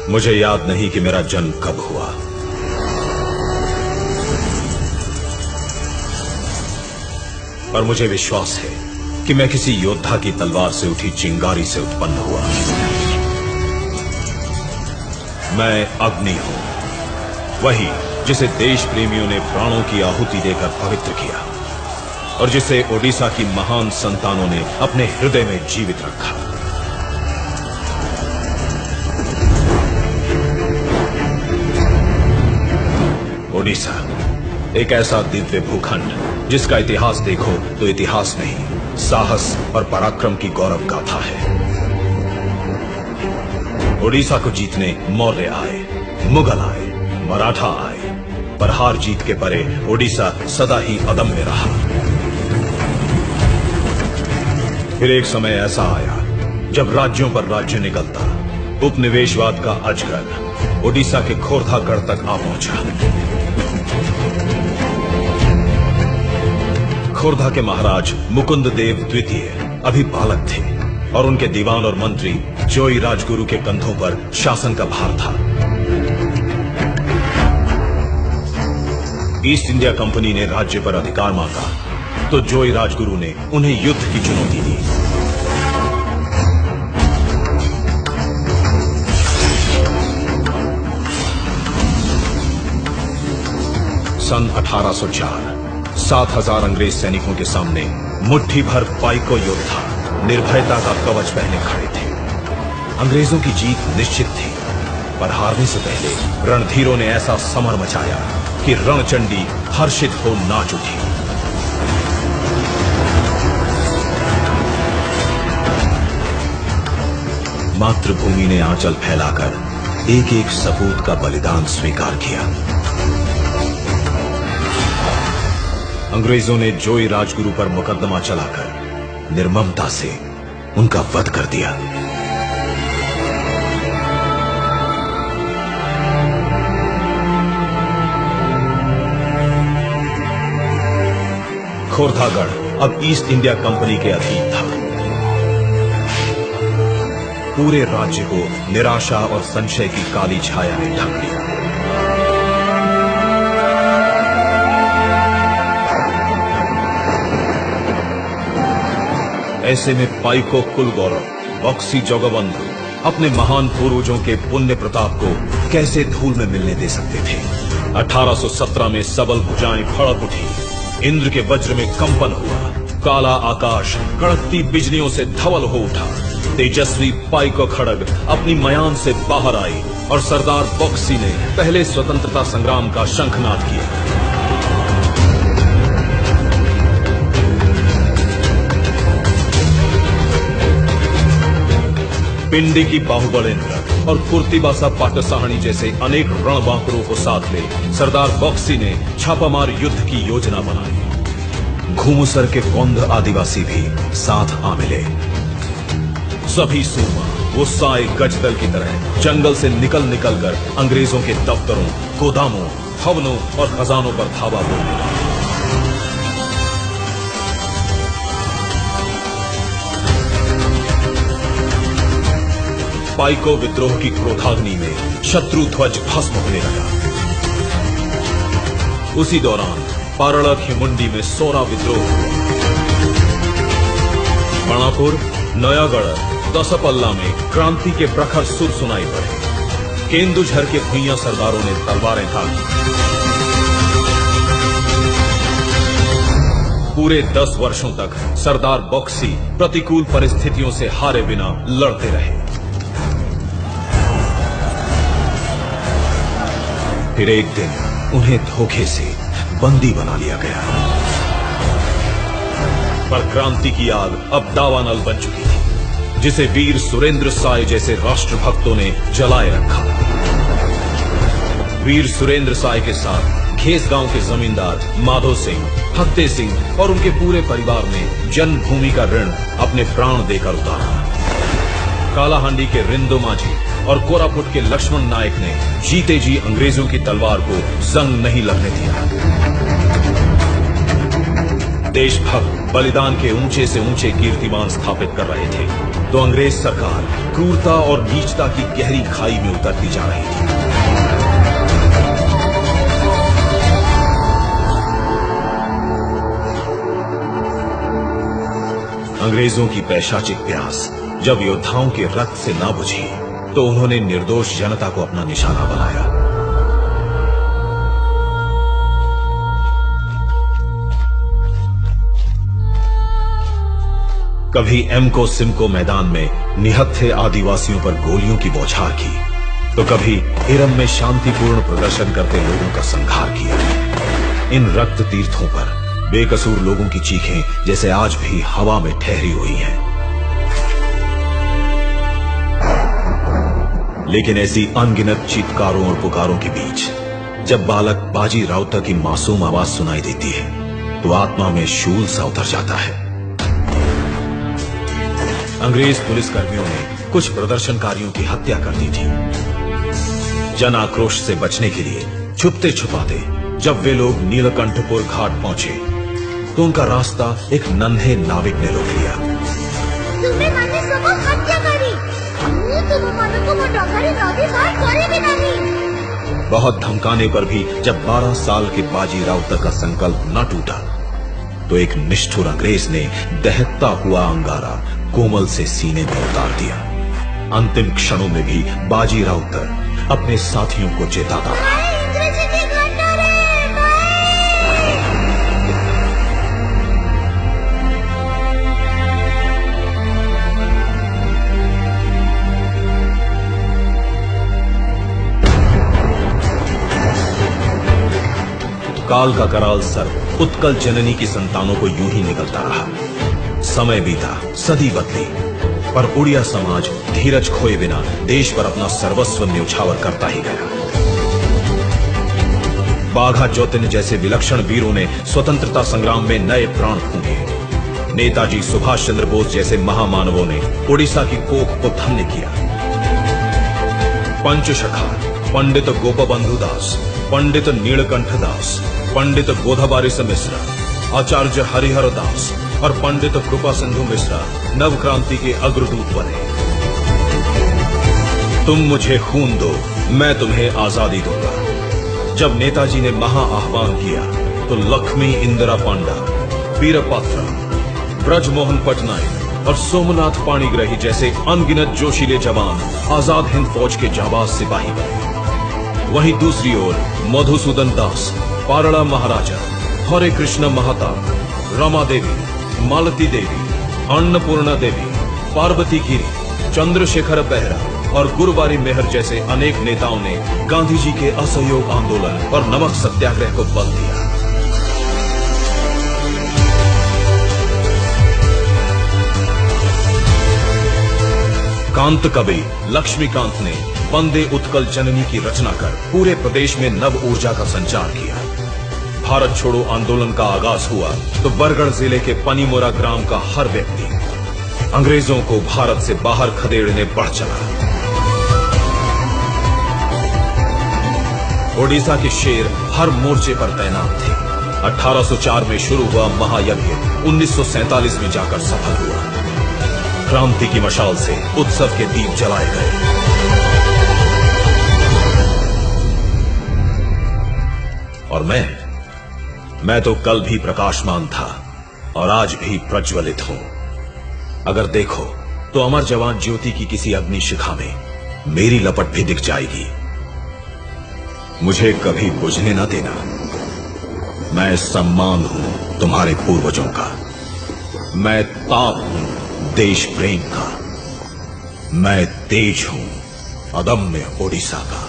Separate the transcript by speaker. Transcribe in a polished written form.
Speaker 1: मुझे याद नहीं कि मेरा जन्म कब हुआ, पर मुझे विश्वास है कि मैं किसी योद्धा की तलवार से उठी चिंगारी से उत्पन्न हुआ। मैं अग्नि हूं, वही जिसे देश प्रेमियों ने प्राणों की आहुति देकर पवित्र किया और जिसे ओडिशा की महान संतानों ने अपने हृदय में जीवित रखा। ओडिशा एक ऐसा दिव्य भूखंड जिसका इतिहास देखो तो इतिहास नहीं, साहस और पराक्रम की गौरव गाथा है। ओडिशा को जीतने मौर्य आए, मुगल आए, मराठा आए, पर हार जीत के परे ओडिशा सदा ही अदम्य रहा। फिर एक समय ऐसा आया जब राज्यों पर राज्य निकलता, उपनिवेशवाद का अजगर ओडिशा के खोरधागढ़ तक आ पहुंचा। खोरधा के महाराज मुकुंद देव द्वितीय अभी बालक थे और उनके दीवान और मंत्री जोई राजगुरु के कंधों पर शासन का भार था। ईस्ट इंडिया कंपनी ने राज्य पर अधिकार मांगा तो जोई राजगुरु ने उन्हें युद्ध की चुनौती दी। सन 1804 7,000 अंग्रेज सैनिकों के सामने मुट्ठी भर पाइको योद्धा निर्भयता का कवच पहने खड़े थे। अंग्रेजों की जीत निश्चित थी, पर हारने से पहले रणधीरों ने ऐसा समर मचाया कि रणचंडी हर्षित हो नाच उठी। मातृभूमि ने आंचल फैलाकर एक एक सपूत का बलिदान स्वीकार किया। अंग्रेजों ने जोई राजगुरु पर मुकदमा चलाकर निर्ममता से उनका वध कर दिया। खोरधागढ़ अब ईस्ट इंडिया कंपनी के अधीन था। पूरे राज्य को निराशा और संशय की काली छाया ने ढक लिया। ऐसे में पाइको कुल गौरव बक्सी जगबंधु अपने महान पूर्वजों के पुण्य प्रताप को कैसे धूल में मिलने दे सकते थे। 1817 में सबल भुजाएं फड़क उठी, इंद्र के वज्र में कंपन हुआ, काला आकाश कड़कती बिजलियों से धवल हो उठा। तेजस्वी पाइको खड़ग अपनी मयान से बाहर आई और सरदार बक्सी ने पहले स्वतंत्रता संग्राम का शंखनाद किया। पिंडी की बाहुबलेंद्र और कुर्तिबासा पाटसाहनी जैसे अनेक रणबांकुरों को साथ ले सरदार बक्सी ने छापामार युद्ध की योजना बनाई। घूमसर के कोंद आदिवासी भी साथ आ मिले। सभी सूरमा वो साए गजदल की तरह जंगल से निकल कर अंग्रेजों के दफ्तरों, गोदामों, भवनों और खजानों पर धावा बोलने लगे। पाइको विद्रोह की क्रोधाग्नि में शत्रु ध्वज भस्म होने लगा। उसी दौरान पारड़क हिमुंडी में सोरा विद्रोह हुआ। मणापुर, नयागढ़, दसपल्ला में क्रांति के प्रखर सुर सुनाई पड़े। केंदुझर के भुइयां सरदारों ने तलवारें तानी। पूरे 10 वर्षों तक सरदार बक्सी प्रतिकूल परिस्थितियों से हारे बिना लड़ते रहे। फिर एक दिन उन्हें धोखे से बंदी बना लिया गया। पर क्रांति की आग अब दावानल बन चुकी थी, जिसे वीर सुरेंद्र साय जैसे राष्ट्रभक्तों ने जलाए रखा। वीर सुरेंद्र साय के साथ घेस गांव के जमींदार माधो सिंह, फत्ते सिंह और उनके पूरे परिवार ने जन्मभूमि का ऋण अपने प्राण देकर उतारा। कालाहांडी के रिंदो माझी और कोरापुट के लक्ष्मण नायक ने जीते जी अंग्रेजों की तलवार को जंग नहीं लगने दिया। देशभक्त बलिदान के ऊंचे से ऊंचे कीर्तिमान स्थापित कर रहे थे, तो अंग्रेज सरकार क्रूरता और नीचता की गहरी खाई में उतरती जा रही थी। अंग्रेजों की पैशाचिक प्यास जब योद्धाओं के रक्त से ना बुझी, तो उन्होंने निर्दोष जनता को अपना निशाना बनाया। कभी एमको सिमको मैदान में निहत्थे आदिवासियों पर गोलियों की बौछार की, तो कभी इरम में शांतिपूर्ण प्रदर्शन करते लोगों का संहार किया। इन रक्त तीर्थों पर बेकसूर लोगों की चीखें जैसे आज भी हवा में ठहरी हुई हैं। लेकिन ऐसी अनगिनत चीत्कारों और पुकारों के बीच जब बालक बाजी राउतर की मासूम आवाज सुनाई देती है, तो आत्मा में शूल सा उतर जाता है। अंग्रेज पुलिसकर्मियों ने कुछ प्रदर्शनकारियों की हत्या कर दी थी। जन आक्रोश से बचने के लिए छुपते छुपाते जब वे लोग नीलकंठपुर घाट पहुंचे, तो उनका रास्ता एक नन्हे नाविक ने रोक लिया।
Speaker 2: तुमने माने सबको हत्या करी,
Speaker 1: बहुत धमकाने पर भी जब 12 साल के बाजी राउतर का संकल्प न टूटा, तो एक निष्ठुर अंग्रेज ने दहकता हुआ अंगारा कोमल से सीने में उतार दिया। अंतिम क्षणों में भी बाजी राउतर अपने साथियों को चेताता रहा। काल का कराल सर्प उत्कल जननी की संतानों को यूं ही निकलता रहा। समय बीता, सदी बदली, पर उड़िया समाज धीरज खोए बिना देश पर अपना सर्वस्व न्यौछावर करता ही गया। बाघा ज्योतिन जैसे विलक्षण वीरों ने स्वतंत्रता संग्राम में नए प्राण फूंके। नेताजी सुभाष चंद्र बोस जैसे महामानवों ने उड़ीसा की कोख को धन्य किया। पंचशखा पंडित गोपबंधु दास, पंडित नीलकंठ दास, पंडित गोधाबारिस मिश्रा, आचार्य हरिहर दास और पंडित कृपा सिंधु मिश्रा नवक्रांति के अग्रदूत बने। तुम मुझे खून दो, मैं तुम्हें आजादी दूंगा। जब नेताजी ने महा आह्वान किया, तो लक्ष्मी इंदिरा पांडा, वीरपात्रा, ब्रजमोहन पटनायक और सोमनाथ पाणिग्राही जैसे अनगिनत जोशीले जवान आजाद हिंद फौज के जाबाज सिपाही बने। वहीं दूसरी ओर मधुसूदन दास, पारड़ा महाराजा, हरे कृष्ण महाताब, रमा देवी, मालती देवी, अन्नपूर्णा देवी, पार्वती गिरी, चंद्रशेखर बेहरा और गुरुवारी मेहर जैसे अनेक नेताओं ने गांधी जी के असहयोग आंदोलन और नमक सत्याग्रह को बल दिया। कांत कवि लक्ष्मीकांत ने वंदे उत्कल जननी की रचना कर पूरे प्रदेश में नव ऊर्जा का संचार किया। भारत छोड़ो आंदोलन का आगाज हुआ, तो बरगढ़ जिले के पनीमोरा ग्राम का हर व्यक्ति अंग्रेजों को भारत से बाहर खदेड़ने बढ़ चला। ओडिशा के शेर हर मोर्चे पर तैनात थे। 1804 में शुरू हुआ महायज्ञ 1947 में जाकर सफल हुआ। क्रांति की मशाल से उत्सव के दीप जलाए गए। और मैं तो कल भी प्रकाशमान था और आज भी प्रज्वलित हूं। अगर देखो तो अमर जवान ज्योति की किसी अग्नि शिखा में मेरी लपट भी दिख जाएगी। मुझे कभी बुझने न देना। मैं सम्मान हूं तुम्हारे पूर्वजों का। मैं ताप हूं देश प्रेम का। मैं तेज हूं अदम्य ओडिशा का।